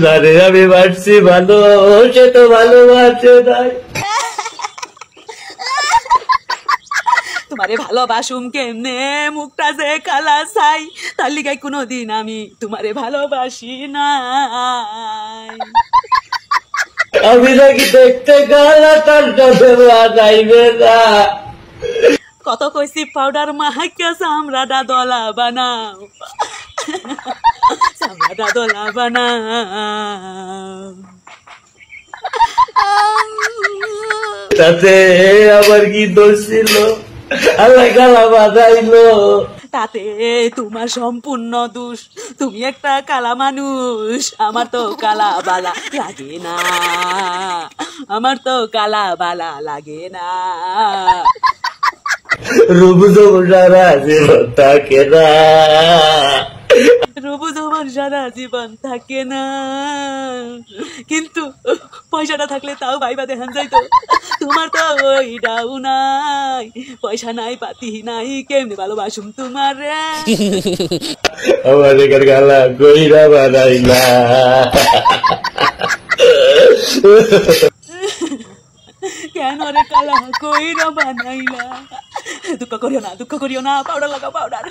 জানে আমি বাড়ছি ভালো, সে তো ভালোবাসে নাই। তোমারে ভালোবাসুম কেমনে, মুখটা যে কালা চাই, তার লিগাই কোনোদিন আমি তোমারে ভালোবাসি নাই। আমি নাকি দেখতে কালা, তার সাথে যাইবে না। কত কইছি পাউডার মাহাইকা চামড়াটা দলা বানাও, চামড়াটা দলা বানাও। তাতে আবার কি দোষ ছিল? আল্লাহ কালা বাজাইলো। তাতে তোমার সম্পূর্ণ দোষ, তুমি একটা কালা মানুষ। আমার তো কালা বালা লাগে না, আমার তো কালা বালা লাগে না। রূপ যৌবন সারা জীবন থাকে না, রূপ যৌবন সারা জীবন থাকে না, কিন্তু পয়সাটা থাকলে তাও ভাইবা দেখান যাইতো। তোমার তো ওইটাও নাই, পয়সা নাই পাতি নাই, কেমনি ভালোবাসুম তোমারে। আমার এখানে গালা কইরা বানাইলা। কেন রে কালা কইরা বানাইলা? দুঃখ করিও না, দুঃখ করিও না, পাউডার লাগাও পাউডার।